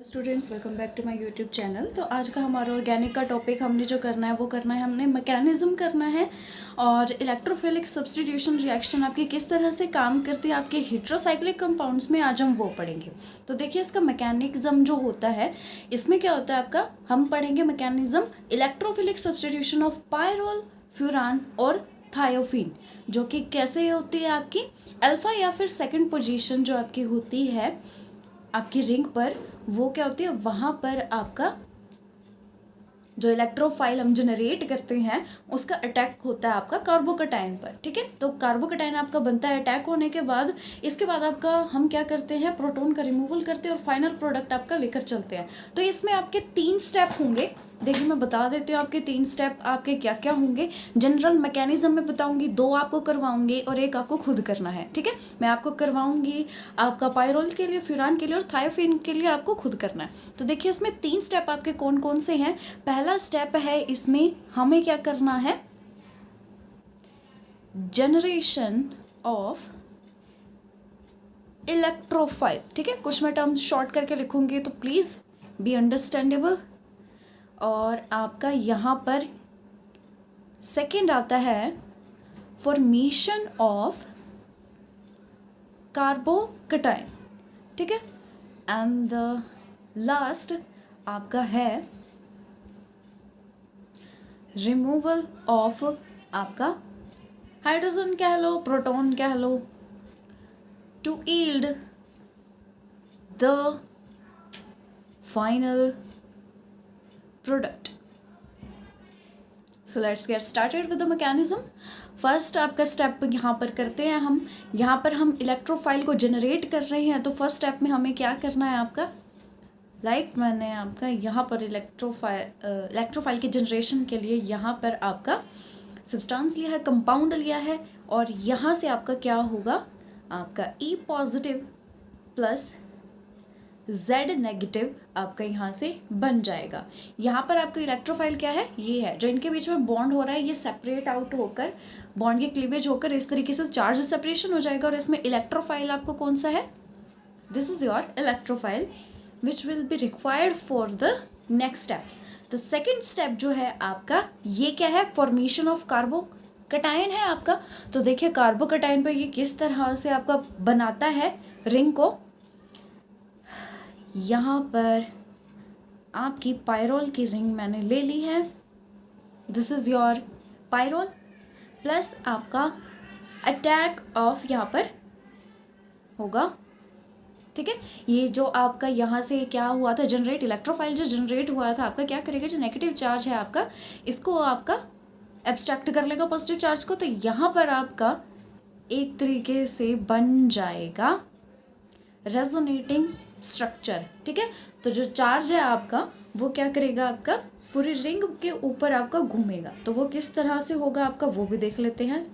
Students, welcome back to my YouTube channel. तो आज का हमारा ऑर्गेनिक का टॉपिक हमने जो करना है वो करना है, हमने मैकेनिज्म करना है और इलेक्ट्रोफिलिक सब्स्टिट्यूशन रिएक्शन आपकी किस तरह से काम करती है आपके हेटेरोसाइक्लिक कंपाउंड्स में, आज हम वो पढ़ेंगे। तो देखिए इसका मैकेनिज्म जो होता है, इसमें क्या होता है आपका, हम पढ़ेंगे mechanism electrophilic substitution of pyrrole, furan और थायोफिन, जो कि कैसे होती है आपकी अल्फा या फिर सेकंड पोजीशन जो आपकी होती है आपकी रिंग पर, वो क्या होती है, वहाँ पर आपका जो इलेक्ट्रोफाइल हम जनरेट करते हैं उसका अटैक होता है आपका कार्बोकटायन पर। ठीक है, तो कार्बोकटायन आपका बनता है, अटैक होने के बाद इसके बाद आपका हम क्या करते हैं, प्रोटॉन का रिमूवल करते हैं और फाइनल प्रोडक्ट आपका लेकर चलते हैं। तो इसमें आपके 3 स्टेप होंगे। देखिए मैं बता देती हूँ आपके 3 स्टेप आपके क्या क्या होंगे। जनरल मैकेनिज्म में बताऊंगी, 2 आपको करवाऊंगी और 1 आपको खुद करना है। ठीक है, मैं आपको करवाऊंगी आपका पायरोल के लिए, फ्यूरान के लिए और थायोफिन के लिए आपको खुद करना है। तो देखिए इसमें 3 स्टेप आपके कौन कौन से हैं। पहला स्टेप है, इसमें हमें क्या करना है, जनरेशन ऑफ इलेक्ट्रोफाइल। ठीक है, कुछ मैं टर्म्स शॉर्ट करके लिखूंगी तो प्लीज बी अंडरस्टैंडेबल। और आपका यहाँ पर सेकंड आता है फॉर्मेशन ऑफ कार्बोकटायन। ठीक है, एंड द लास्ट आपका है रिमूवल ऑफ आपका हाइड्रोजन कह लो, प्रोटॉन कह लो, to yield the final product. So let's get started with the mechanism. First आपका स्टेप यहाँ पर करते हैं हम, यहाँ पर हम इलेक्ट्रोफाइल को जनरेट कर रहे हैं। तो फर्स्ट स्टेप में हमें क्या करना है आपका, मैंने आपका यहाँ पर इलेक्ट्रोफाइल के जनरेशन के लिए यहाँ पर आपका सब्सटेंस लिया है, कंपाउंड लिया है, और यहाँ से आपका क्या होगा, आपका E positive plus Z negative आपका यहाँ से बन जाएगा। यहाँ पर आपका इलेक्ट्रोफाइल क्या है, ये है जो इनके बीच में बॉन्ड हो रहा है, ये सेपरेट आउट होकर बॉन्ड के क्लीवेज होकर इस तरीके से चार्ज सेपरेशन हो जाएगा। और इसमें इलेक्ट्रोफाइल आपको कौन सा है, this is your electrophile which will be required for the next step. तो सेकेंड स्टेप जो है आपका, ये क्या है, फॉर्मेशन ऑफ कार्बोकटायन है आपका। तो देखिए कार्बोकटायन पे ये किस तरह से आपका बनाता है रिंग को। यहाँ पर आपकी पायरोल की रिंग मैंने ले ली है, this is your pyrrole, plus आपका अटैक ऑफ यहाँ पर होगा। ठीक है, ये जो आपका यहाँ से क्या हुआ था, जनरेट इलेक्ट्रोफाइल जो जनरेट हुआ था आपका क्या करेगा, जो नेगेटिव चार्ज है आपका, इसको आपका एब्स्ट्रैक्ट कर लेगा पॉजिटिव चार्ज को। तो यहाँ पर आपका एक तरीके से बन जाएगा रेजोनेटिंग स्ट्रक्चर। ठीक है, तो जो चार्ज है आपका वो क्या करेगा, आपका पूरी रिंग के ऊपर आपका घूमेगा। तो वो किस तरह से होगा आपका, वो भी देख लेते हैं।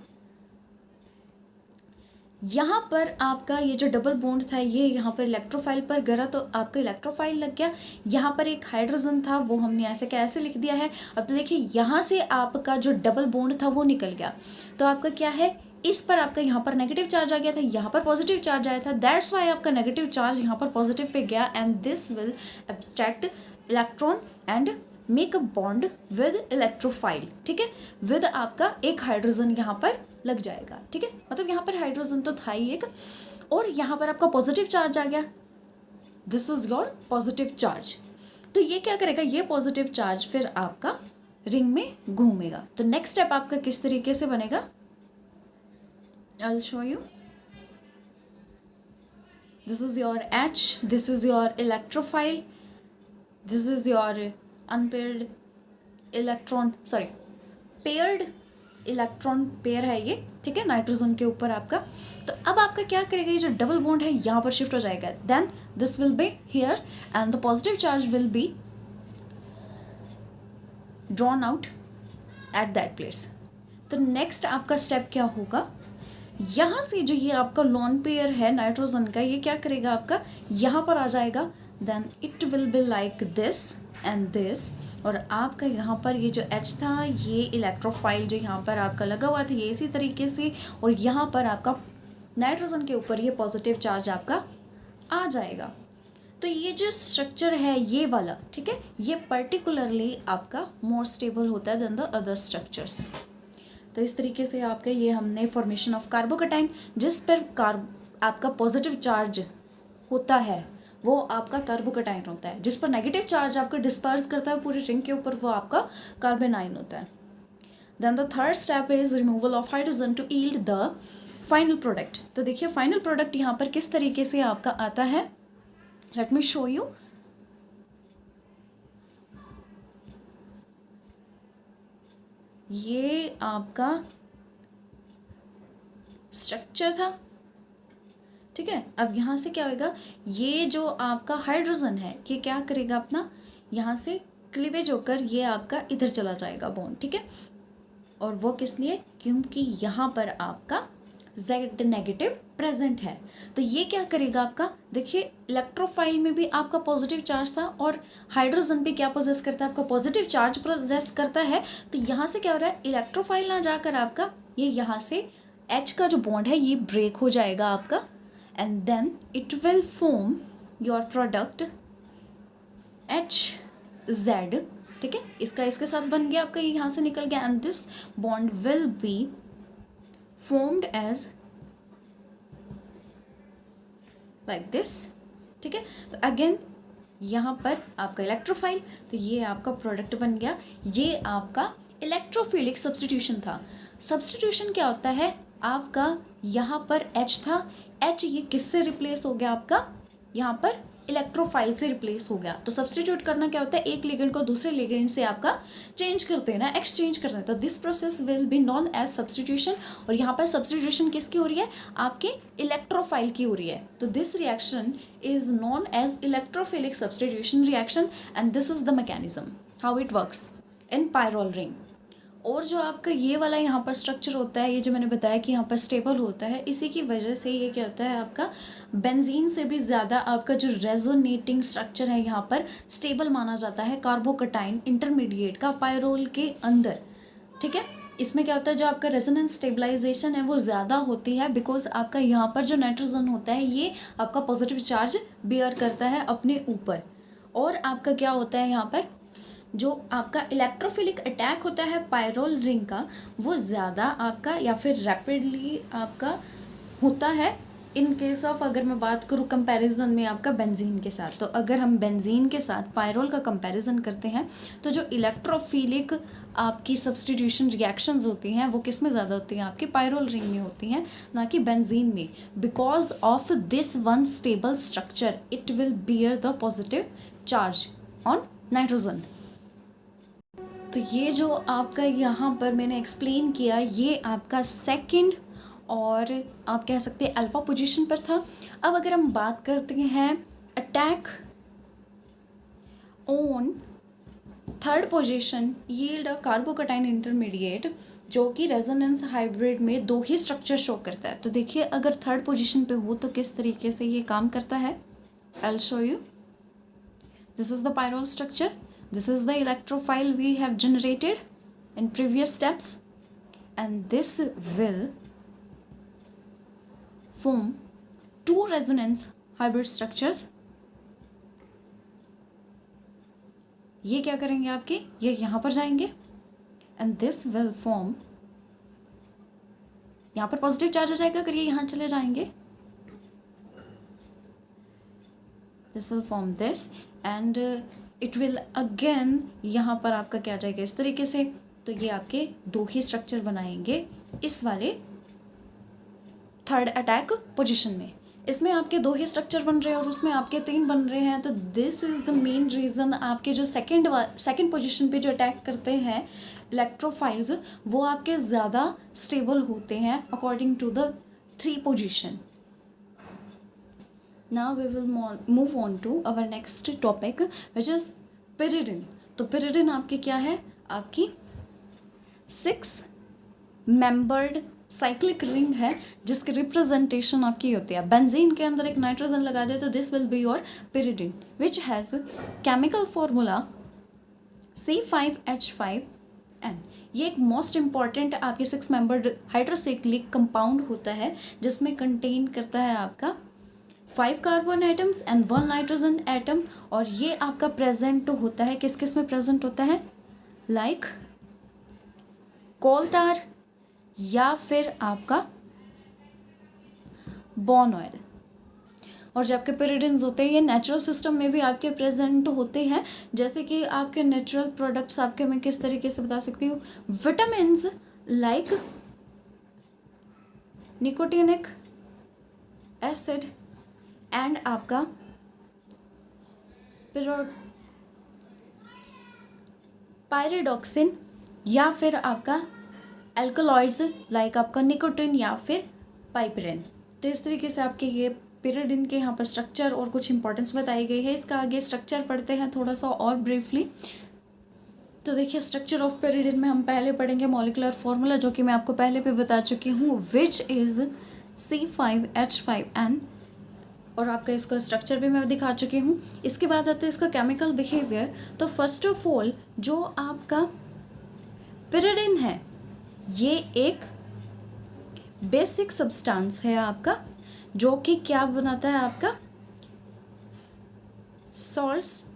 यहाँ पर आपका ये जो डबल बॉन्ड था, ये यहाँ पर इलेक्ट्रोफाइल पर गिरा तो आपका इलेक्ट्रोफाइल लग गया। यहाँ पर एक हाइड्रोजन था, वो हमने ऐसे कैसे लिख दिया है। अब तो देखिए यहाँ से आपका जो डबल बॉन्ड था वो निकल गया। तो आपका क्या है, इस पर आपका यहाँ पर नेगेटिव चार्ज आ गया था, यहाँ पर पॉजिटिव चार्ज आया था, दैट्स वाई आपका नेगेटिव चार्ज यहाँ पर पॉजिटिव पे गया। And this will abstract electron and make a bond with electrophile. ठीक है, विद आपका एक हाइड्रोजन यहाँ पर लग जाएगा। ठीक है, मतलब यहाँ पर हाइड्रोजन तो था ही एक, और यहाँ पर आपका पॉजिटिव चार्ज आ गया, this is your positive charge. तो ये क्या करेगा, ये पॉजिटिव चार्ज फिर आपका रिंग में घूमेगा। तो नेक्स्ट स्टेप आपका किस तरीके से बनेगा, I'll show you. This is your H, this is your electrophile, this is your unpaired electron, paired electron pair है ये। ठीक है, नाइट्रोजन के ऊपर आपका। तो अब आपका क्या करेगा, ये जो डबल बॉन्ड है यहाँ पर शिफ्ट हो जाएगा, then this will be here and the positive charge will be drawn out at that place. तो नेक्स्ट आपका स्टेप क्या होगा, यहाँ से जो ये आपका लॉन पेयर है नाइट्रोजन का, ये क्या करेगा, आपका यहाँ पर आ जाएगा, then it will be like this and this. और आपका यहाँ पर ये जो H था, ये इलेक्ट्रोफाइल जो यहाँ पर आपका लगा हुआ था, ये इसी तरीके से, और यहाँ पर आपका नाइट्रोजन के ऊपर ये पॉजिटिव चार्ज आपका आ जाएगा। तो ये जो स्ट्रक्चर है ये वाला, ठीक है, ये पर्टिकुलरली आपका मोर स्टेबल होता है देन द अदर स्ट्रक्चर्स। तो इस तरीके से आपका ये हमने फॉर्मेशन ऑफ कार्बोकैटायन, जिस पर आपका पॉजिटिव चार्ज होता है वो आपका कार्बोकैटायन होता है, जिस पर नेगेटिव चार्ज आपका डिस्पर्स करता है पूरी रिंग के ऊपर वो आपका कार्बेनाइन होता है। Then the third step is removal of hydrogen to yield the final product. तो देखिए फाइनल प्रोडक्ट यहाँ पर किस तरीके से आपका आता है, लेट मी शो यू। ये आपका स्ट्रक्चर था, ठीक है। अब यहाँ से क्या होगा, ये जो आपका हाइड्रोजन है ये क्या करेगा अपना, यहाँ से क्लीवेज होकर ये आपका इधर चला जाएगा बॉन्ड, ठीक है। और वो किस लिए, क्योंकि यहाँ पर आपका Z नेगेटिव प्रेजेंट है। तो ये क्या करेगा आपका, देखिए इलेक्ट्रोफाइल में भी आपका पॉजिटिव चार्ज था और हाइड्रोजन भी क्या पोजेस करता है, आपका पॉजिटिव चार्ज पोजेस करता है। तो यहाँ से क्या हो रहा है, इलेक्ट्रोफाइल ना जाकर आपका ये यहाँ से H का जो बॉन्ड है ये ब्रेक हो जाएगा आपका, and then it will form your product HZ, ठीक है। इसका इसके साथ बन गया आपका, ये यहाँ से निकल गया, and this bond will be formed as like this, ठीक है। तो अगेन यहाँ पर आपका इलेक्ट्रोफाइल, तो ये आपका प्रोडक्ट बन गया। ये आपका इलेक्ट्रोफिलिक सब्स्टिट्यूशन था। सब्स्टिट्यूशन क्या होता है, आपका यहाँ पर H था, H ये किससे रिप्लेस हो गया आपका, यहाँ पर इलेक्ट्रोफाइल से रिप्लेस हो गया। तो सब्स्टिट्यूट करना क्या होता है, एक लिगेंड को दूसरे लिगेंड से आपका चेंज कर देना, एक्सचेंज कर देना। तो this process will be known as substitution. और यहाँ पर सब्स्टिट्यूशन किसकी हो रही है, आपके इलेक्ट्रोफाइल की हो रही है। तो this reaction is known as electrophilic substitution reaction, and this is the mechanism how it works in pyrrole ring. और जो आपका ये वाला यहाँ पर स्ट्रक्चर होता है, ये जो मैंने बताया कि यहाँ पर स्टेबल होता है, इसी की वजह से ये क्या होता है, आपका बेंजीन से भी ज़्यादा आपका जो रेजोनेटिंग स्ट्रक्चर है यहाँ पर स्टेबल माना जाता है कार्बोकैटायन इंटरमीडिएट का पायरोल के अंदर, ठीक है। इसमें क्या होता है, जो आपका रेजोनेंस स्टेबलाइजेशन है वो ज़्यादा होती है, बिकॉज आपका यहाँ पर जो नाइट्रोजन होता है ये आपका पॉजिटिव चार्ज बियर करता है अपने ऊपर। और आपका क्या होता है, यहाँ पर जो आपका इलेक्ट्रोफिलिक अटैक होता है पायरोल रिंग का, वो ज़्यादा आपका या फिर रैपिडली आपका होता है इन केस ऑफ, अगर मैं बात करूँ कंपैरिजन में आपका बेंजीन के साथ। तो अगर हम बेंजीन के साथ पायरोल का कंपैरिजन करते हैं तो जो इलेक्ट्रोफिलिक आपकी सब्स्टिट्यूशन रिएक्शंस होती हैं वो किस में ज़्यादा होती हैं, आपके पायरोल रिंग में होती हैं, ना कि बेंजीन में। Because of this one stable structure it will bear the positive charge on nitrogen. तो ये जो आपका यहाँ पर मैंने एक्सप्लेन किया, ये आपका सेकंड और आप कह सकते हैं अल्फा पोजीशन पर था। अब अगर हम बात करते हैं attack on third position yield a carbocation intermediate, जो कि रेजोनेंस हाइब्रिड में दो ही स्ट्रक्चर शो करता है। तो देखिए अगर थर्ड पोजीशन पे हो तो किस तरीके से ये काम करता है, I will show you. This is the pyrrole structure, this is the electrophile we have generated in previous steps, and this will form two resonance hybrid structures। ये क्या करेंगे आपके, ये यहाँ पर जाएंगे, and this will form, यहाँ पर पॉजिटिव चार्ज आ जाएगा अगर ये यहाँ चले जाएंगे, this will form this and it will again यहाँ पर आपका क्या जाएगा इस तरीके से। तो ये आपके दो ही स्ट्रक्चर बनाएंगे इस वाले थर्ड अटैक पोजीशन में। इसमें आपके दो ही स्ट्रक्चर बन रहे हैं और उसमें आपके तीन बन रहे हैं। तो this is the main reason आपके जो सेकंड पोजीशन पे जो अटैक करते हैं इलेक्ट्रोफाइल्स, वो आपके ज़्यादा स्टेबल होते हैं according to the three position. Now we will move on to our next topic which is pyridine। तो pyridine आपकी क्या है, आपकी 6 मेंबर्ड साइक्लिक रिंग है जिसकी रिप्रेजेंटेशन आपकी होती है। बेंजीन के अंदर एक नाइट्रोजन लगा दे तो this will be your pyridine which has chemical formula C5H5N। ये एक मोस्ट इम्पॉर्टेंट आपके 6 मेंबर्ड हाइड्रोसाइक्लिक कंपाउंड होता है जिसमें कंटेन करता है आपका 5 carbon atoms and 1 nitrogen atom. और ये आपका प्रेजेंट होता है किस किस में प्रेजेंट होता है, लाइक कोल तार या फिर आपका बॉर्न ऑयल। और जो आपके pyridines होते हैं ये नेचुरल सिस्टम में भी आपके प्रेजेंट होते हैं। जैसे कि आपके नेचुरल प्रोडक्ट्स आपके मैं किस तरीके से बता सकती हूँ, vitamins like nicotinic acid and आपका पायरिडॉक्सिन या फिर आपका एल्कलॉइड्स लाइक आपका निकोटिन या फिर पाइपरिन। तो इस तरीके से आपके ये pyridine के यहाँ पर स्ट्रक्चर और कुछ इंपॉर्टेंस बताई गई है। इसका आगे स्ट्रक्चर पढ़ते हैं थोड़ा सा और ब्रीफली। तो देखिए स्ट्रक्चर ऑफ pyridine में हम पहले पढ़ेंगे मॉलिकुलर फॉर्मूला, जो कि मैं आपको पहले भी बता चुकी हूँ, विच इज़ C5H5N। और आपका इसका स्ट्रक्चर भी मैं दिखा चुकी हूँ। इसके बाद आता है इसका केमिकल बिहेवियर। तो फर्स्ट ऑफ ऑल जो आपका pyridine है ये एक बेसिक सब्सटेंस है आपका, जो कि क्या बनाता है आपका salts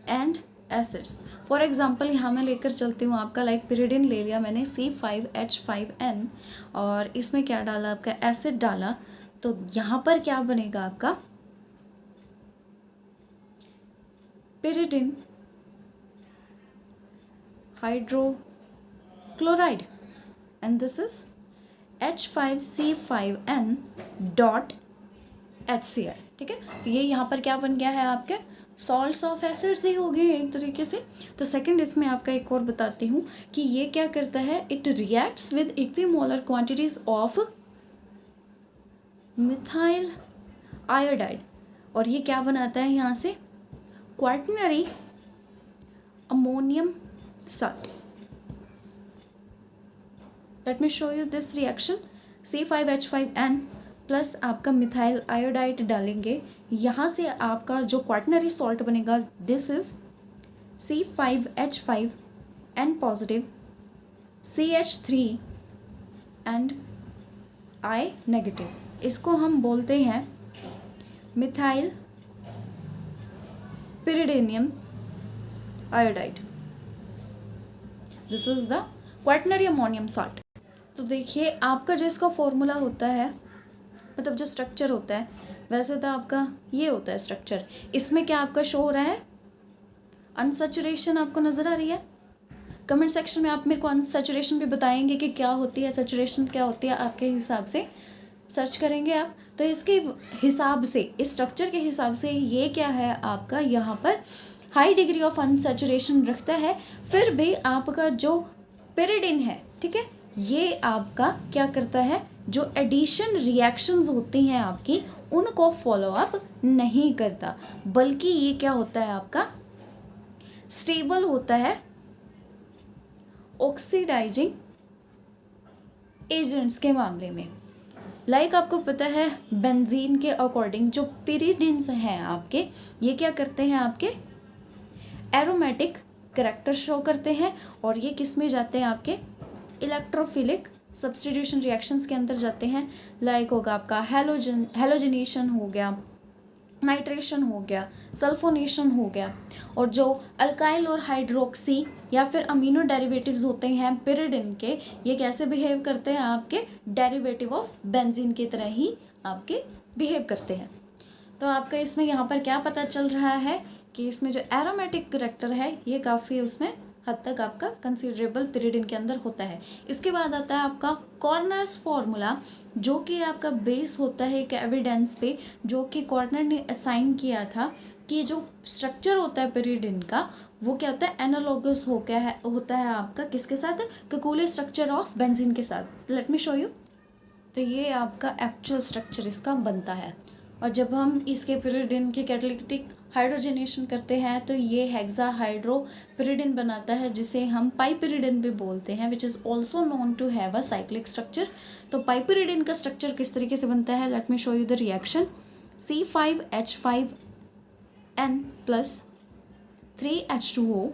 and acids. For example यहाँ मैं लेकर चलती हूँ आपका लाइक pyridine ले लिया मैंने C5H5N और इसमें क्या डाला आपका एसिड डाला, तो यहाँ पर क्या बनेगा आपका pyridine hydrochloride and this is H5C5N dot HCl। ठीक है, ये यहाँ पर क्या बन गया है आपके सॉल्ट्स ऑफ एसिड्स ही हो गए एक तरीके से। तो सेकंड इसमें आपका एक और बताती हूँ कि ये क्या करता है, it reacts with equimolar quantities of methyl iodide. और ये क्या बनाता है यहाँ से quaternary ammonium Salt. Late me show you this reaction. C5H5N plus आपका मिथाइल आयोडाइड डालेंगे, यहाँ से आपका जो क्वार्टनरी सॉल्ट बनेगा this is C5H5N positive CH3 and I negative. इसको हम बोलते हैं methyl pyridinium iodide. This is the quaternary ammonium salt. तो देखिए आपका जो इसका फॉर्मूला होता है, मतलब जो स्ट्रक्चर होता है, वैसे तो आपका ये होता है स्ट्रक्चर। इसमें क्या आपका शो हो रहा है, अनसैचुरेशन आपको नज़र आ रही है। कमेंट सेक्शन में आप मेरे को अनसैचुरेशन भी बताएंगे कि क्या होती है, सैचुरेशन क्या होती है, आपके हिसाब से सर्च करेंगे आप। तो इसके हिसाब से, इस स्ट्रक्चर के हिसाब से ये क्या है आपका यहाँ पर हाई डिग्री ऑफ अनसैचुरेशन रखता है। फिर भी आपका जो pyridine है, ठीक है, ये आपका क्या करता है, जो एडिशन रिएक्शंस होती हैं आपकी उनको फॉलो अप नहीं करता, बल्कि ये क्या होता है आपका स्टेबल होता है ऑक्सीडाइजिंग एजेंट्स के मामले में। लाइक आपको पता है बेंजीन के अकॉर्डिंग जो pyridines हैं आपके, ये क्या करते हैं आपके एरोमेटिक करैक्टर शो करते हैं। और ये किस में जाते हैं आपके इलेक्ट्रोफिलिक सब्स्टिट्यूशन रिएक्शंस के अंदर जाते हैं। लाइक होगा आपका हेलोजनेशन हो गया, नाइट्रेशन हो गया, सल्फोनेशन हो गया। और जो अल्काइल और हाइड्रोक्सी या फिर अमीनो डेरिवेटिव्स होते हैं pyridine के, ये कैसे बिहेव करते हैं आपके डेरिवेटिव ऑफ बेंजीन की तरह ही आपके बिहेव करते हैं। तो आपका इसमें यहाँ पर क्या पता चल रहा है कि इसमें जो एरोमेटिक करैक्टर है ये काफ़ी उसमें हद तक आपका कंसिडरेबल pyridine के अंदर होता है। इसके बाद आता है आपका कॉर्नर्स फॉर्मूला, जो कि आपका बेस होता है एक एविडेंस पे, जो कि कॉर्नर ने असाइन किया था कि जो स्ट्रक्चर होता है pyridine का वो क्या होता है एनालॉगस होता है आपका किसके साथ, ककूले स्ट्रक्चर ऑफ बेंजीन के साथ। Late me show you. तो ये आपका एक्चुअल स्ट्रक्चर इसका बनता है। और जब हम इसके pyridine के कैटालिटिक हाइड्रोजनेशन करते हैं तो ये हेक्सा हाइड्रो pyridine बनाता है, जिसे हम पाइपिरिडिन भी बोलते हैं, which is also known to have a cyclic structure. तो पाइपिरिडिन का स्ट्रक्चर किस तरीके से बनता है, let me show you the reaction. C5H5N plus 3H2O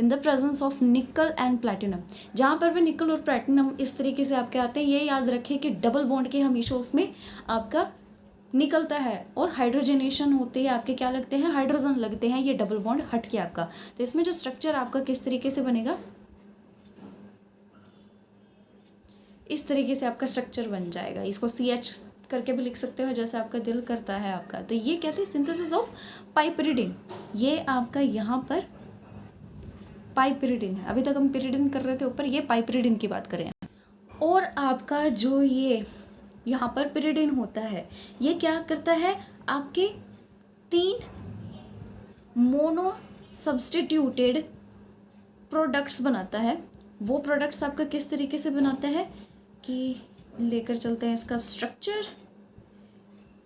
in the presence of nickel and platinum. जहाँ पर भी निकल और प्लैटिनम इस तरीके से आपके आते हैं, ये याद रखें कि डबल बॉन्ड के हमेशा उसमें आपका निकलता है और हाइड्रोजनेशन होते हैं, आपके क्या लगते हैं, हाइड्रोजन लगते हैं, ये डबल बॉन्ड हट के आपका। तो इसमें जो स्ट्रक्चर आपका किस तरीके से बनेगा, इस तरीके से आपका स्ट्रक्चर बन जाएगा। इसको CH करके भी लिख सकते हो जैसे आपका दिल करता है आपका। तो ये कहते हैं सिंथेसिस ऑफ पाइपरिडिन। ये आपका यहाँ पर पाइपरिडिन है, अभी तक हम पिरिडिन कर रहे थे ऊपर, ये पाइपरिडिन की बात करें। और आपका जो ये यहाँ पर पिरिडिन होता है, ये क्या करता है, आपके 3 मोनो सब्सटीट्यूटेड प्रोडक्ट्स बनाता है। वो प्रोडक्ट्स आपका किस तरीके से बनाता है कि लेकर चलते हैं इसका स्ट्रक्चर।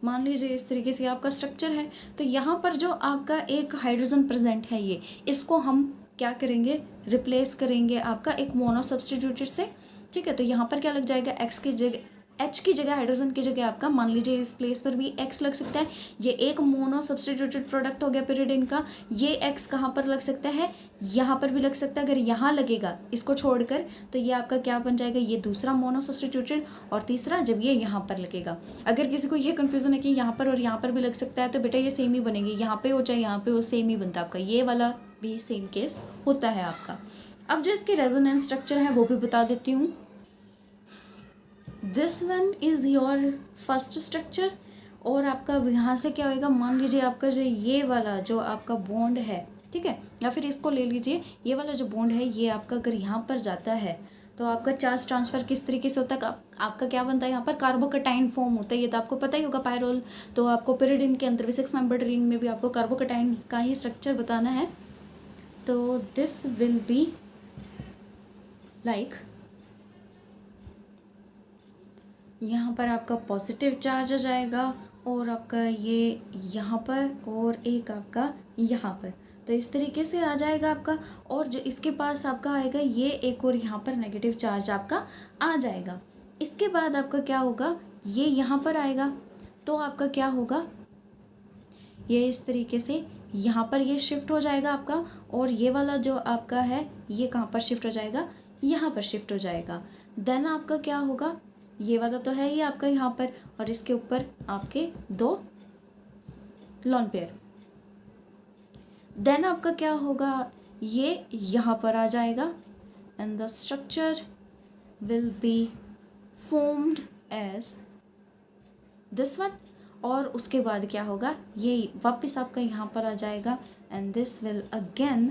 मान लीजिए इस तरीके से आपका स्ट्रक्चर है, तो यहाँ पर जो आपका एक हाइड्रोजन प्रेजेंट है, ये इसको हम क्या करेंगे, रिप्लेस करेंगे आपका एक मोनो सब्सटीट्यूटेड से। ठीक है, तो यहाँ पर क्या लग जाएगा, एक्स की जगह, एच की जगह, हाइड्रोजन की जगह आपका मान लीजिए इस प्लेस पर भी एक्स लग सकता है। ये एक मोनो सब्सटीट्यूटेड प्रोडक्ट हो गया पिरिडिन का। ये एक्स कहाँ पर लग सकता है, यहाँ पर भी लग सकता है। अगर यहाँ लगेगा इसको छोड़कर, तो ये आपका क्या बन जाएगा, ये दूसरा मोनो सब्सटीट्यूटेड, और तीसरा जब ये यहाँ पर लगेगा। अगर किसी को ये कन्फ्यूजन है कि यहाँ पर और यहाँ पर भी लग सकता है, तो बेटा ये सेम ही बनेगी, यहाँ पे हो चाहे यहाँ पे हो, सेम ही बनता है आपका। ये वाला भी सेम केस होता है आपका। अब जो इसकी रेजोनेंस स्ट्रक्चर है वो भी बता देती हूँ। This one is your first structure. और आपका यहाँ से क्या होएगा, मान लीजिए आपका जो ये वाला जो आपका बॉन्ड है, ठीक है, या फिर इसको ले लीजिए, ये वाला जो बॉन्ड है ये आपका अगर यहाँ पर जाता है तो आपका चार्ज ट्रांसफ़र किस तरीके से होता है, आपका क्या बनता है, यहाँ पर कार्बोकटाइन फॉर्म होता है। ये तो आपको पता ही होगा, पायरोल। तो आपको पिरिडिन के अंदर भी 6 मेंबर्ड रिंग में भी आपको कार्बोकटाइन का ही स्ट्रक्चर बताना है। तो दिस विल बी लाइक, यहाँ पर आपका पॉजिटिव चार्ज आ जाएगा, और आपका ये यहाँ पर, और एक आपका यहाँ पर, तो इस तरीके से आ जाएगा आपका। और जो इसके पास आपका आएगा ये एक, और यहाँ पर नेगेटिव चार्ज आपका आ जाएगा। इसके बाद आपका क्या होगा, ये यहाँ पर आएगा, तो आपका क्या होगा, ये इस तरीके से यहाँ पर ये शिफ्ट हो जाएगा आपका। और ये वाला जो आपका है ये कहाँ पर शिफ्ट हो जाएगा, यहाँ पर शिफ्ट हो जाएगा। देन आपका क्या होगा, ये वाला तो है ही आपका यहाँ पर, और इसके ऊपर आपके 2 लोन पेयर। देन आपका क्या होगा, ये यहाँ पर आ जाएगा, and the structure will be formed as this one. और उसके बाद क्या होगा, ये वापस आपका यहाँ पर आ जाएगा, and this will again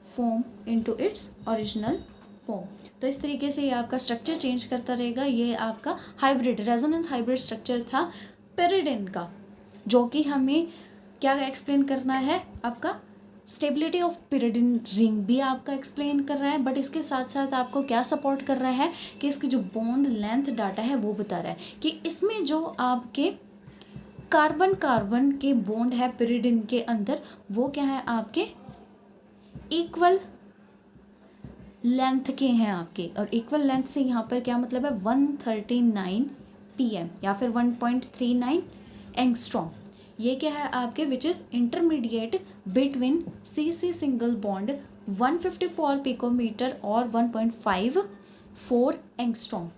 form into its original form. तो इस तरीके से ये आपका स्ट्रक्चर चेंज करता रहेगा। ये आपका हाइब्रिड, रेजोनेंस हाइब्रिड स्ट्रक्चर था पिरिडिन का, जो कि हमें क्या एक्सप्लेन करना है, आपका स्टेबिलिटी ऑफ पिरिडिन रिंग भी आपका एक्सप्लेन कर रहा है, बट इसके साथ साथ आपको क्या सपोर्ट कर रहा है कि इसकी जो बॉन्ड लेंथ डाटा है वो बता रहा है कि इसमें जो आपके कार्बन कार्बन के बॉन्ड है पिरिडिन के अंदर, वो क्या है, आपके इक्वल लेंथ के हैं आपके। और इक्वल लेंथ से यहाँ पर क्या मतलब है, 139 pm या फिर 1.39 एंगस्ट्रॉम। ये क्या है आपके, which is intermediate between CC single bond 154 picometer और 1.54 एंगस्ट्रॉम।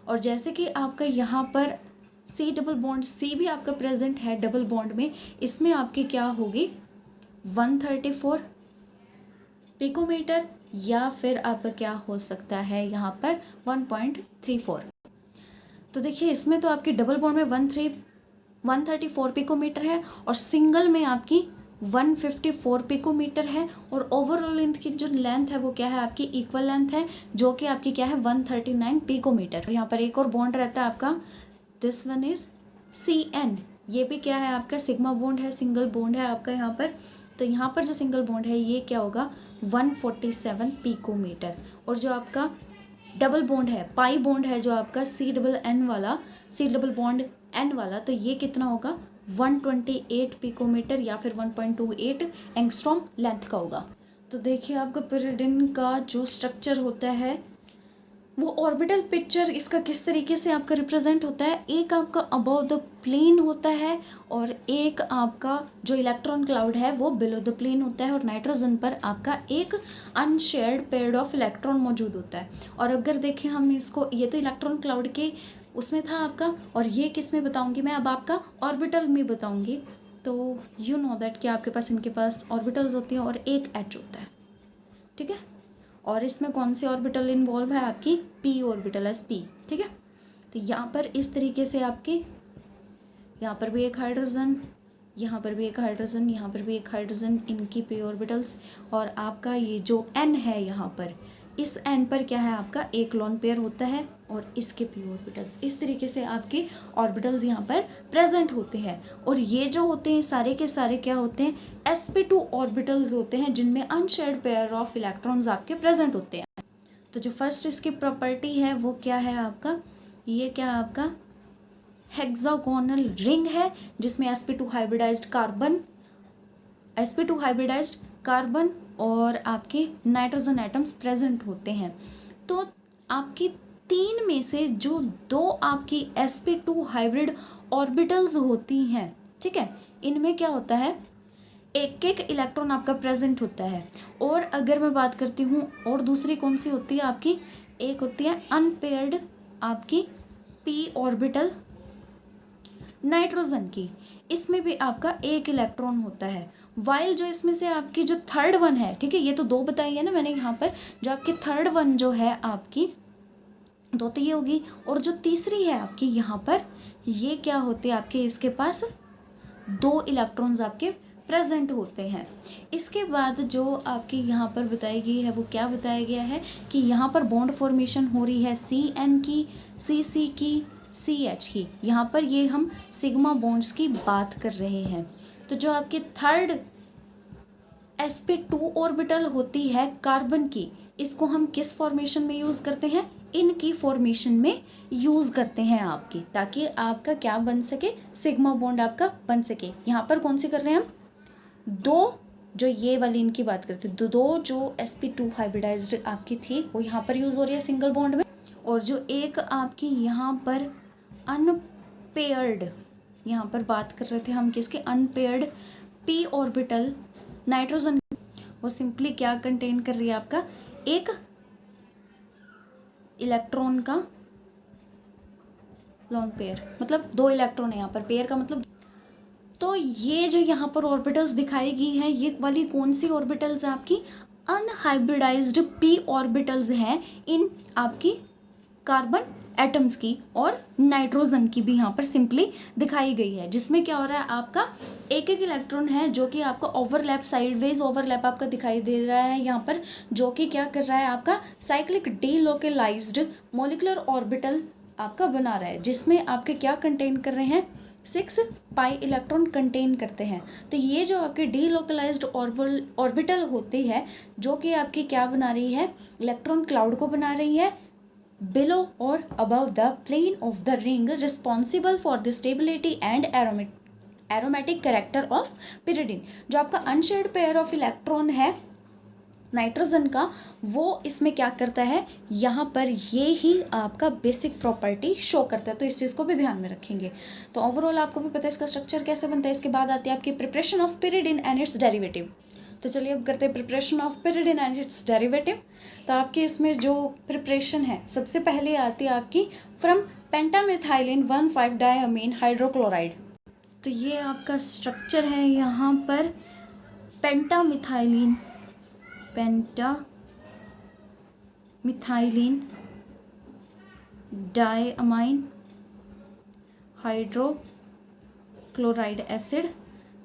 और जैसे कि आपका यहाँ पर C डबल बॉन्ड, C भी आपका प्रेजेंट है डबल बॉन्ड में, इसमें आपकी क्या होगी 134 पिकोमीटर, या फिर आपका क्या हो सकता है यहाँ पर 1.34। तो देखिए इसमें तो आपकी डबल बॉन्ड में 134 पिकोमीटर है, और सिंगल में आपकी 154 पिकोमीटर है। और ओवरऑल लेंथ की जो लेंथ है वो क्या है, आपकी इक्वल लेंथ है, जो कि आपकी क्या है 139 पिकोमीटर। यहाँ पर एक और बॉन्ड रहता है आपका, दिस वन इज CN। ये भी क्या है आपका सिग्मा बॉन्ड है, सिंगल बॉन्ड है आपका यहाँ पर। तो यहाँ पर जो सिंगल बॉन्ड है ये क्या होगा 147 पिकोमीटर। और जो आपका डबल बॉन्ड है, पाई बॉन्ड है जो आपका C डबल N वाला, C डबल बॉन्ड N वाला, तो ये कितना होगा 128 पिकोमीटर या फिर 1.28 एंगस्ट्रॉम लेंथ का होगा। तो देखिए आपका पिरिडिन का जो स्ट्रक्चर होता है वो ऑर्बिटल पिक्चर इसका किस तरीके से आपका रिप्रेजेंट होता है। एक आपका अबव द प्लेन होता है, और एक आपका जो इलेक्ट्रॉन क्लाउड है वो बिलो द प्लेन होता है, और नाइट्रोजन पर आपका एक अनशेयर्ड पेयर ऑफ इलेक्ट्रॉन मौजूद होता है। और अगर देखें हम इसको, ये तो इलेक्ट्रॉन क्लाउड के उसमें था आपका, और ये किस में बताऊंगी मैं अब आपका, ऑर्बिटल में बताऊंगी। तो यू नो दैट कि आपके पास इनके पास ऑर्बिटल्स होती हैं और एक एच होता है, ठीक है। और इसमें कौन सी ऑर्बिटल इन्वॉल्व है आपकी, पी ऑर्बिटल, एस पी, ठीक है। तो यहाँ पर इस तरीके से आपके, यहाँ पर भी एक हाइड्रोजन, यहाँ पर भी एक हाइड्रोजन, यहाँ पर भी एक हाइड्रोजन, इनकी पी ऑर्बिटल्स। और आपका ये जो एन है यहाँ पर, इस एन पर क्या है आपका, एक लोन पेयर होता है और इसके पी ऑर्बिटल्स। इस तरीके से आपके ऑर्बिटल्स यहाँ पर प्रेजेंट होते हैं। और ये जो होते हैं सारे के सारे क्या होते हैं, sp2 ऑर्बिटल्स होते हैं, जिनमें अनशेयर्ड पेयर ऑफ इलेक्ट्रॉन्स आपके प्रेजेंट होते हैं। तो जो फर्स्ट इसकी प्रॉपर्टी है वो क्या है आपका, ये क्या है आपका, हेक्सागोनल रिंग है, जिसमें sp2 हाइब्रिडाइज्ड कार्बन और आपके नाइट्रोजन एटम्स प्रेजेंट होते हैं। तो आपकी 3 में से जो 2 आपकी sp2 हाइब्रिड ऑर्बिटल्स होती हैं, ठीक है, इनमें क्या होता है, एक एक इलेक्ट्रॉन आपका प्रेजेंट होता है। और अगर मैं बात करती हूँ और दूसरी कौन सी होती है आपकी, एक होती है अनपेयर्ड आपकी पी ऑर्बिटल नाइट्रोजन की, इसमें भी आपका एक इलेक्ट्रॉन होता है। वाइल जो इसमें से आपकी जो थर्ड वन है, ठीक है, ये तो 2 बताई है ना मैंने यहाँ पर, जो आपकी थर्ड वन जो है आपकी 2 तो ये होगी, और जो तीसरी है आपकी यहाँ पर, ये क्या होते हैं आपके, इसके पास 2 इलेक्ट्रॉन्स आपके प्रेजेंट होते हैं। इसके बाद जो आपकी यहाँ पर बताई गई है वो क्या बताया गया है कि यहाँ पर बॉन्ड फॉर्मेशन हो रही है CN की, CC की, CH की। यहाँ पर ये हम सिग्मा बॉन्ड्स की बात कर रहे हैं। तो जो आपकी थर्ड sp2 ऑर्बिटल होती है कार्बन की, इसको हम किस फॉर्मेशन में यूज़ करते हैं, इनकी फॉर्मेशन में यूज़ करते हैं आपकी, ताकि आपका क्या बन सके, सिग्मा बॉन्ड आपका बन सके। यहाँ पर कौन सी कर रहे हैं हम, 2 जो ये वाली इनकी बात करते हैं, 2 जो sp2 हाइब्रिडाइज्ड आपकी थी वो यहाँ पर यूज़ हो रही है सिंगल बॉन्ड में। और जो एक आपकी यहाँ पर अनपेयर्ड, यहाँ पर बात कर रहे थे हम किसके, अनपेयर्ड पी ऑर्बिटल नाइट्रोजन, वो सिंपली क्या कंटेन कर रही है आपका, एक इलेक्ट्रॉन का लोन पेयर, मतलब 2 इलेक्ट्रॉन है यहाँ पर, पेयर का मतलब। तो ये जो यहाँ पर ऑर्बिटल्स दिखाई गई हैं, ये वाली कौन सी ऑर्बिटल्स है आपकी, अनहाइब्रिडाइज्ड पी ऑर्बिटल्स हैं इन आपकी कार्बन एटम्स की, और नाइट्रोजन की भी यहाँ पर सिंपली दिखाई गई है, जिसमें क्या हो रहा है आपका, एक एक इलेक्ट्रॉन है जो कि आपका ओवरलैप, साइडवेज ओवरलैप आपका दिखाई दे रहा है यहाँ पर, जो कि क्या कर रहा है आपका, साइक्लिक डीलोकलाइज्ड मॉलिक्यूलर ऑर्बिटल आपका बना रहा है, जिसमें आपके क्या कंटेन कर रहे हैं, 6 पाई इलेक्ट्रॉन कंटेन करते हैं। तो ये जो आपके डीलोकलाइज्ड ऑर्बिटल होती है, जो कि आपकी क्या बना रही है, इलेक्ट्रॉन क्लाउड को बना रही है below or above the plane of the ring, responsible for the stability and aromatic character of pyridine। जो आपका अनशेयर्ड पेयर ऑफ इलेक्ट्रॉन है नाइट्रोजन का, वो इसमें क्या करता है, यहाँ पर ये ही आपका बेसिक प्रॉपर्टी शो करता है। तो इस चीज़ को भी ध्यान में रखेंगे। तो ओवरऑल आपको भी पता है इसका स्ट्रक्चर कैसे बनता है। इसके बाद आती है आपकी preparation of pyridine and it's derivative. तो चलिए अब करते हैं preparation of pyridine and it's derivative. तो आपके इसमें जो प्रिपरेशन है, सबसे पहले आती है आपकी फ्रॉम पेंटामिथाइलिन 1,5-डायअमीन हाइड्रोक्लोराइड। तो ये आपका स्ट्रक्चर है यहाँ पर, पेंटामिथाइलिन डायअमाइन हाइड्रोक्लोराइड एसिड,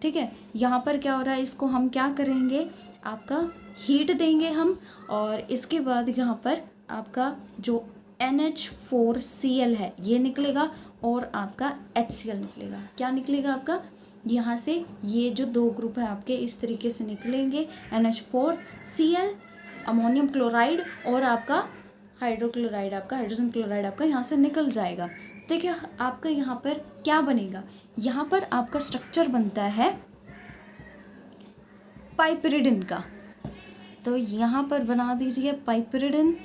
ठीक है। यहाँ पर क्या हो रहा है, इसको हम क्या करेंगे, आपका हीट देंगे हम, और इसके बाद यहाँ पर आपका जो NH4Cl है ये निकलेगा, और आपका HCl निकलेगा। क्या निकलेगा आपका, यहाँ से ये जो 2 ग्रुप है आपके इस तरीके से निकलेंगे, NH4Cl, अमोनियम क्लोराइड, और आपका हाइड्रोक्लोराइड, आपका हाइड्रोजन क्लोराइड आपका यहाँ से निकल जाएगा। देखिए आपका यहाँ पर क्या बनेगा, यहाँ पर आपका स्ट्रक्चर बनता है पाइपरिडिन का। तो यहाँ पर बना दीजिए पाइपरिडिन,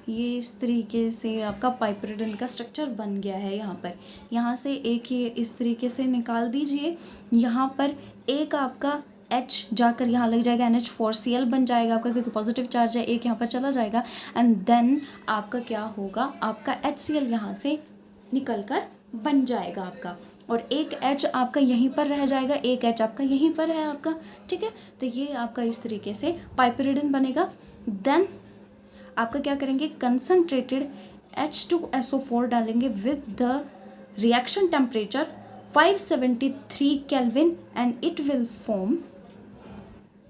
ये इस तरीके से आपका पाइपरिडिन का स्ट्रक्चर बन गया है। यहाँ पर, यहाँ से एक ये इस तरीके से निकाल दीजिए। यहाँ पर एक आपका H जाकर यहाँ लग जाएगा, NH4Cl बन जाएगा आपका, क्योंकि पॉजिटिव चार्ज है, एक यहाँ पर चला जाएगा। एंड देन आपका क्या होगा, आपका HCl यहाँ से निकल कर बन जाएगा आपका, और एक H आपका यहीं पर रह जाएगा, एक H आपका यहीं पर है आपका, ठीक है। तो ये आपका इस तरीके से पाइपरिडिन बनेगा। देन आपका क्या करेंगे, कंसनट्रेटेड H2SO4 डालेंगे with the reaction temperature 573 kelvin and it will form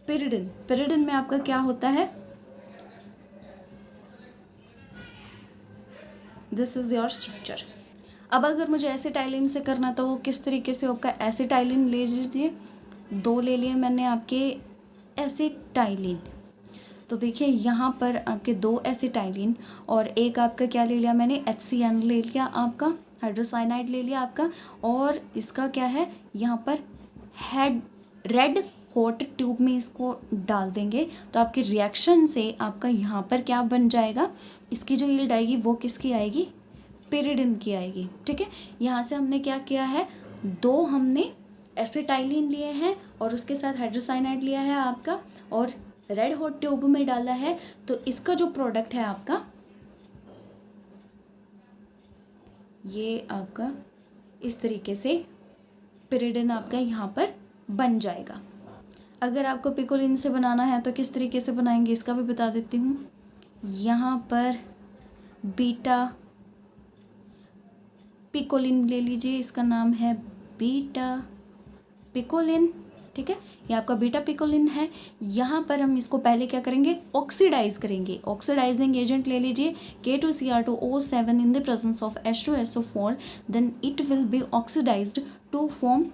pyridine. Pyridine में आपका क्या होता है, दिस इज योर स्ट्रक्चर। अब अगर मुझे एसिटाइलिन से करना तो वो किस तरीके से होगा, एसिटाइलिन ले लीजिए, 2 ले लिए मैंने आपके एसिटाइलिन। तो देखिए यहाँ पर आपके 2 एसिटाइलिन और एक आपका क्या ले लिया मैंने, HCN ले लिया आपका, हाइड्रोसाइनाइड ले लिया आपका, और इसका क्या है यहाँ पर रेड हॉट ट्यूब में इसको डाल देंगे। तो आपकी रिएक्शन से आपका यहाँ पर क्या बन जाएगा, इसकी जो यील्ड आएगी वो किसकी आएगी, पिरिडिन की आएगी, ठीक है। यहाँ से हमने क्या किया है, 2 हमने एसिटाइलिन लिए हैं और उसके साथ हाइड्रोसाइनाइड लिया है आपका, और रेड हॉट ट्यूब में डाला है। तो इसका जो प्रोडक्ट है आपका, ये आपका इस तरीके से पिरिडिन आपका यहाँ पर बन जाएगा। अगर आपको पिकोलिन से बनाना है तो किस तरीके से बनाएंगे इसका भी बता देती हूँ। यहाँ पर बीटा पिकोलिन ले लीजिए, इसका नाम है बीटा पिकोलिन, ठीक है। ये आपका बीटा पिकोलिन है। यहाँ पर हम इसको पहले क्या करेंगे, ऑक्सीडाइज करेंगे। ऑक्सीडाइजिंग एजेंट ले लीजिए K2Cr2O7 in the presence of H2SO4, then it will be oxidized to form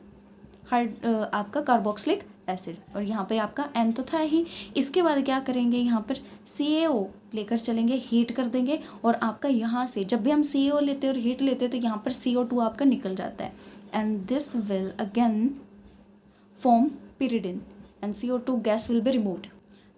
आपका कार्बोक्सिलिक एसिड, और यहाँ पे आपका N तो था ही। इसके बाद क्या करेंगे, यहाँ पर CaO लेकर चलेंगे, हीट कर देंगे, और आपका यहाँ से जब भी हम CaO लेते हैं और हीट लेते हैं तो यहाँ पर CO2 आपका निकल जाता है, and this will again form pyridine and CO2 gas will be removed.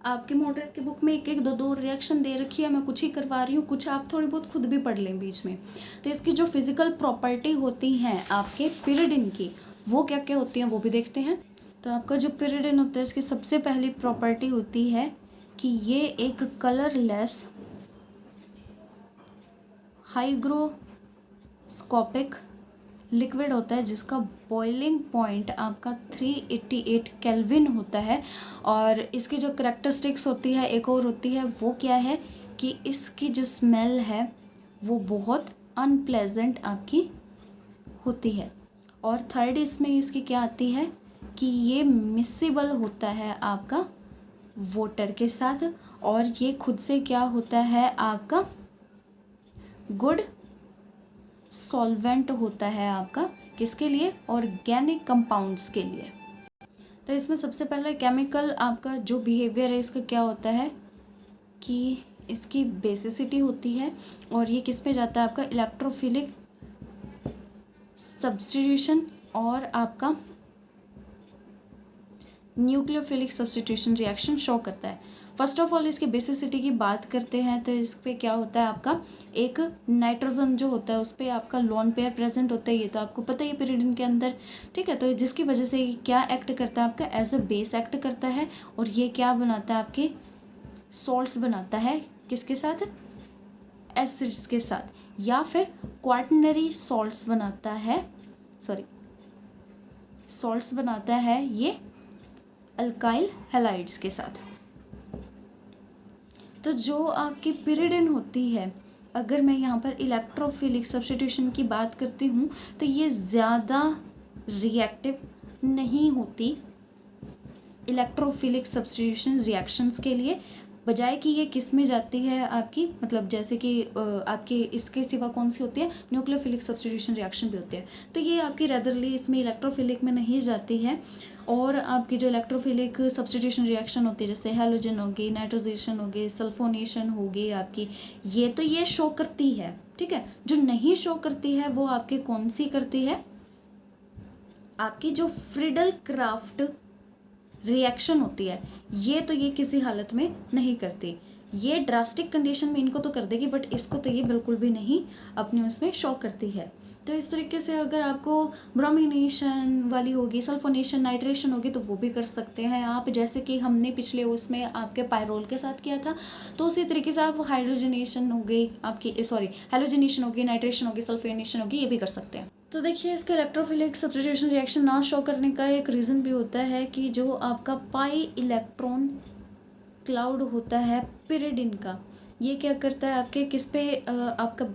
आपके मॉडरेट की बुक में 1-1, 2-2 रिएक्शन दे रखी है, मैं कुछ ही करवा रही हूँ, कुछ आप थोड़ी बहुत खुद भी पढ़ लें बीच में। तो इसकी जो फिजिकल प्रॉपर्टी होती हैं आपके पिरिडिन की, वो क्या क्या होती हैं वो भी देखते हैं। तो आपका जो पिरिडिन होता है, इसकी सबसे पहली प्रॉपर्टी होती है कि ये एक कलरलेस हाइग्रोस्कोपिक लिक्विड होता है, जिसका बॉइलिंग पॉइंट आपका 388 केल्विन होता है। और इसकी जो करेक्टरिस्टिक्स होती है एक और होती है, वो क्या है कि इसकी जो स्मेल है वो बहुत अनप्लेजेंट आपकी होती है। और थर्ड इसमें इसकी क्या आती है कि ये मिक्सेबल होता है आपका वाटर के साथ, और ये खुद से क्या होता है आपका गुड सॉल्वेंट होता है आपका, किसके लिए, ऑर्गेनिक कंपाउंड्स के लिए। तो इसमें सबसे पहले केमिकल आपका जो बिहेवियर है इसका क्या होता है कि इसकी बेसिसिटी होती है, और ये किस पे जाता है आपका इलेक्ट्रोफिलिक सब्स्टिट्यूशन और आपका न्यूक्लियोफिलिक सब्स्टिट्यूशन रिएक्शन शो करता है। फर्स्ट ऑफ ऑल इसकी बेसिसिटी की बात करते हैं तो इस पे क्या होता है आपका, एक नाइट्रोजन जो होता है उस पर आपका लोन पेयर प्रेजेंट होता है, ये तो आपको पता ही है पिरिडिन के अंदर, ठीक है। तो जिसकी वजह से ये क्या एक्ट करता है आपका, एज अ बेस एक्ट करता है, और ये क्या बनाता है आपके सॉल्ट्स बनाता है, किसके साथ, एसिड्स के साथ, या फिर क्वाटर्नरी सॉल्ट्स बनाता है, सॉल्ट्स बनाता है ये अल्काइल हैलाइड्स के साथ। तो जो आपकी पिरिडिन होती है, अगर मैं यहाँ पर इलेक्ट्रोफिलिक सब्स्टिट्यूशन की बात करती हूँ तो ये ज़्यादा रिएक्टिव नहीं होती इलेक्ट्रोफिलिक सब्स्टिट्यूशन रिएक्शंस के लिए, बजाय कि ये किस में जाती है आपकी, मतलब जैसे कि आपके इसके सिवा कौन सी होती है, न्यूक्लियोफिलिक सब्स्टिट्यूशन रिएक्शन भी होती है। तो ये आपकी रेदरली इसमें इलेक्ट्रोफिलिक में नहीं जाती है। और आपकी जो इलेक्ट्रोफिलिक सब्स्टिट्यूशन रिएक्शन होती है, जैसे हैलोजन होगी, नाइट्रोजेशन होगी, सल्फोनेशन होगी आपकी, ये तो ये शो करती है, ठीक है। जो नहीं शो करती है वो आपके कौन सी करती है, आपकी जो फ्रीडल क्राफ्ट रिएक्शन होती है, ये तो ये किसी हालत में नहीं करती। ये ड्रास्टिक कंडीशन में इनको तो कर देगी, बट इसको तो ये बिल्कुल भी नहीं अपने उसमें शो करती है। तो इस तरीके से अगर आपको ब्रोमिनेशन वाली होगी, सल्फोनेशन, नाइट्रेशन होगी, तो वो भी कर सकते हैं आप, जैसे कि हमने पिछले उसमें आपके पायरोल के साथ किया था। तो उसी तरीके से आप हाइड्रोजनेशन हो गई आपकी, सॉरी हेलोजनेशन होगी, नाइट्रेशन होगी, सल्फोनेशन होगी, ये भी कर सकते हैं। तो देखिए, इसके इलेक्ट्रोफिलिक सब्स्टिट्यूशन रिएक्शन ना शो करने का एक रीज़न भी होता है कि जो आपका पाई इलेक्ट्रॉन क्लाउड होता है पिरिडिन का, ये क्या करता है आपके किस पे आपका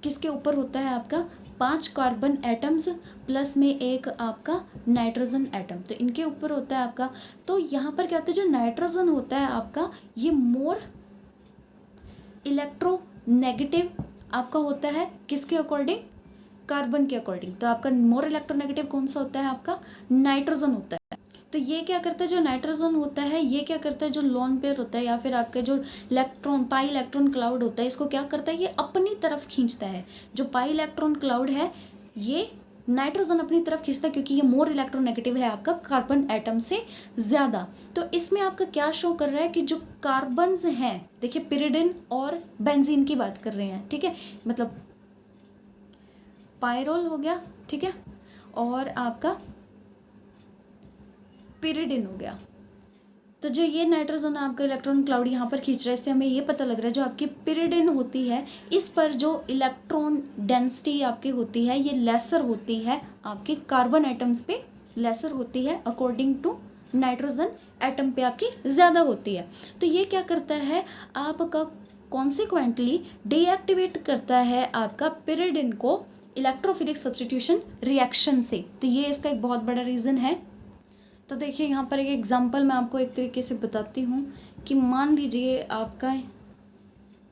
किसके ऊपर होता है आपका 5 कार्बन एटम्स प्लस में एक आपका नाइट्रोजन एटम, तो इनके ऊपर होता है आपका। तो यहाँ पर क्या होता है, जो नाइट्रोजन होता है आपका ये मोर इलेक्ट्रोनेगेटिव आपका होता है, किसके अकॉर्डिंग, कार्बन के अकॉर्डिंग। तो आपका मोर इलेक्ट्रोनेगेटिव कौन सा होता है, आपका नाइट्रोजन होता है। तो ये क्या करता है, जो नाइट्रोजन होता है ये क्या करता है, जो लोन पेयर होता है या फिर आपका जो इलेक्ट्रॉन पाई इलेक्ट्रॉन क्लाउड होता है, इसको क्या करता है, ये अपनी तरफ खींचता है। जो पाई इलेक्ट्रॉन क्लाउड है ये नाइट्रोजन अपनी तरफ खींचता है, क्योंकि ये मोर इलेक्ट्रोनेगेटिव है आपका कार्बन एटम से ज़्यादा। तो इसमें आपका क्या शो कर रहा है कि जो कार्बन्स हैं, देखिए पिरिडिन और बेंजीन की बात कर रहे हैं, ठीक है, मतलब पायरोल हो गया, ठीक है, और आपका पिरिडिन हो गया। तो जो ये नाइट्रोजन आपका इलेक्ट्रॉन क्लाउड यहाँ पर खींच रहा है, इससे हमें ये पता लग रहा है जो आपकी पिरिडिन होती है इस पर जो इलेक्ट्रॉन डेंसिटी आपकी होती है ये लेसर होती है, आपके कार्बन एटम्स पे लेसर होती है, अकॉर्डिंग टू नाइट्रोजन एटम पे आपकी ज़्यादा होती है। तो ये क्या करता है आपका कॉन्सिक्वेंटली डीएक्टिवेट करता है आपका पिरिडिन को इलेक्ट्रोफिलिक सब्स्टिट्यूशन रिएक्शन से। तो ये इसका एक बहुत बड़ा रीज़न है। तो देखिए यहाँ पर एक एग्जांपल मैं आपको एक तरीके से बताती हूँ कि मान लीजिए आपका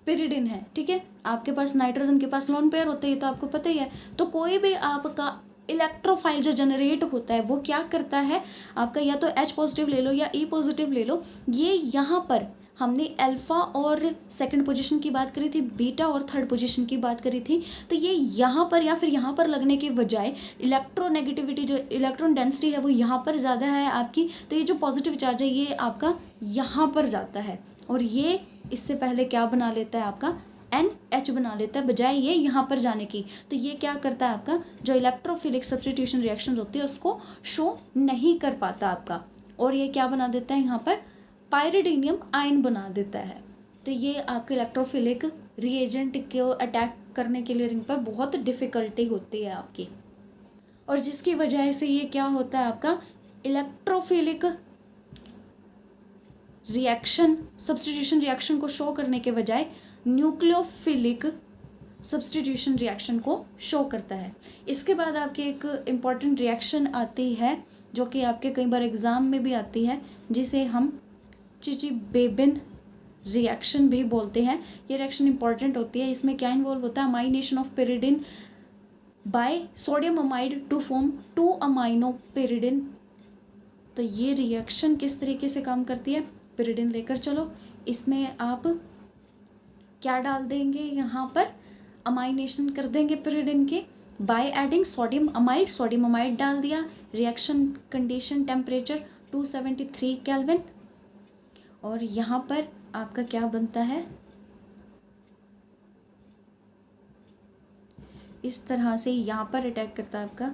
पिरिडिन है, ठीक है, आपके पास नाइट्रोजन के पास लोन पेयर होते हैं, तो आपको पता ही है। तो कोई भी आपका इलेक्ट्रोफाइल जो जनरेट होता है वो क्या करता है आपका, या तो H पॉजिटिव ले लो या E पॉजिटिव ले लो, ये यहाँ पर हमने अल्फ़ा और सेकंड पोजीशन की बात करी थी, बीटा और थर्ड पोजीशन की बात करी थी। तो ये यहाँ पर या फिर यहाँ पर लगने के बजाय इलेक्ट्रोनेगेटिविटी जो इलेक्ट्रॉन डेंसिटी है वो यहाँ पर ज़्यादा है आपकी, तो ये जो पॉजिटिव चार्ज है ये आपका यहाँ पर जाता है, और ये इससे पहले क्या बना लेता है आपका NH बना लेता है, बजाय ये यहाँ पर जाने की। तो ये क्या करता है आपका जो इलेक्ट्रोफिलिक सब्स्टिट्यूशन रिएक्शन होती है उसको शो नहीं कर पाता आपका, और ये क्या बना देता है यहाँ पर पायरिडिनियम आयन बना देता है। तो ये आपके इलेक्ट्रोफिलिक रिएजेंट को अटैक करने के लिए रिंग पर बहुत डिफ़िकल्टी होती है आपकी, और जिसकी वजह से ये क्या होता है आपका इलेक्ट्रोफिलिक रिएक्शन सब्स्टिट्यूशन रिएक्शन को शो करने के बजाय न्यूक्लियोफिलिक सब्स्टिट्यूशन रिएक्शन को शो करता है। इसके बाद आपकी एक इम्पॉर्टेंट रिएक्शन आती है जो कि आपके कई बार एग्ज़ाम में भी आती है, जिसे हम चिची-बेबिन रिएक्शन भी बोलते हैं। ये रिएक्शन इंपॉर्टेंट होती है। इसमें क्या इन्वॉल्व होता है, amination of pyridine by sodium amide to form 2 amino pyridine. तो ये रिएक्शन किस तरीके से काम करती है, पिरिडिन लेकर चलो, इसमें आप क्या डाल देंगे, यहाँ पर अमाइनेशन कर देंगे पिरिडिन के बाय एडिंग सोडियम अमाइड डाल दिया। रिएक्शन कंडीशन टेम्परेचर 273 केल्विन, और यहाँ पर आपका क्या बनता है, इस तरह से यहाँ पर अटैक करता है आपका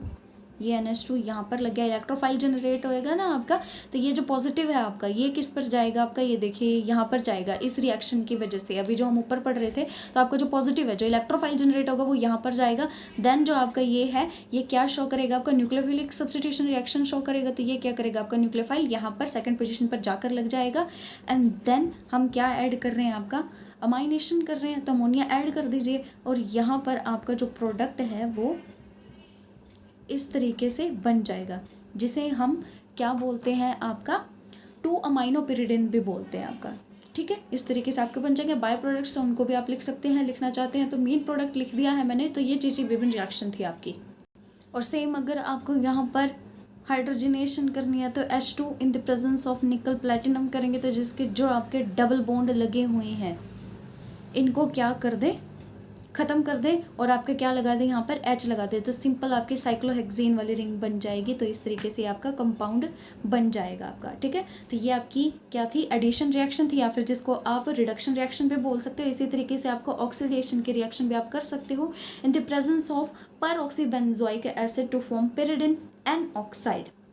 ये NH2, यहाँ पर लग गया, इलेक्ट्रोफाइल जनरेट होएगा ना आपका। तो ये जो पॉजिटिव है आपका ये किस पर जाएगा आपका, ये देखिए यहाँ पर जाएगा इस रिएक्शन की वजह से। अभी जो हम ऊपर पढ़ रहे थे तो आपका जो पॉजिटिव है जो इलेक्ट्रोफाइल जनरेट होगा वो यहाँ पर जाएगा। देन जो आपका ये है ये क्या शो करेगा आपका न्यूक्लियोफिलिक सब्स्टिट्यूशन रिएक्शन शो करेगा। तो ये क्या करेगा आपका न्यूक्लियोफाइल यहाँ पर सेकेंड पोजिशन पर जाकर लग जाएगा। एंड देन हम क्या ऐड कर रहे हैं आपका अमाइनेशन कर रहे हैं, तो अमोनिया ऐड कर दीजिए, और यहाँ पर आपका जो प्रोडक्ट है वो इस तरीके से बन जाएगा, जिसे हम क्या बोलते हैं आपका 2 अमाइनो पिरिडिन भी बोलते हैं आपका। ठीक है, इस तरीके से आपके बन जाएंगे। बाय प्रोडक्ट्स उनको भी आप लिख सकते हैं, लिखना चाहते हैं तो मेन प्रोडक्ट लिख दिया है मैंने। तो ये चिची-बेबिन रिएक्शन थी आपकी। और सेम अगर आपको यहाँ पर हाइड्रोजनेशन करनी है तो H2 in the presence of निकल प्लेटिनम करेंगे, तो जिसके जो आपके डबल बॉन्ड लगे हुए हैं इनको क्या कर दे ख़त्म कर दे और आपका क्या लगा दे, यहाँ पर H लगा दे, तो सिंपल आपकी साइक्लोहेक्सेन वाली रिंग बन जाएगी। तो इस तरीके से आपका कंपाउंड बन जाएगा आपका, ठीक है। तो ये आपकी क्या थी, एडिशन रिएक्शन थी, या फिर जिसको आप रिडक्शन रिएक्शन भी बोल सकते हो। इसी तरीके से आपको ऑक्सीडेशन की रिएक्शन भी आप कर सकते हो in the presence of peroxybenzoic acid to form pyridine N oxide.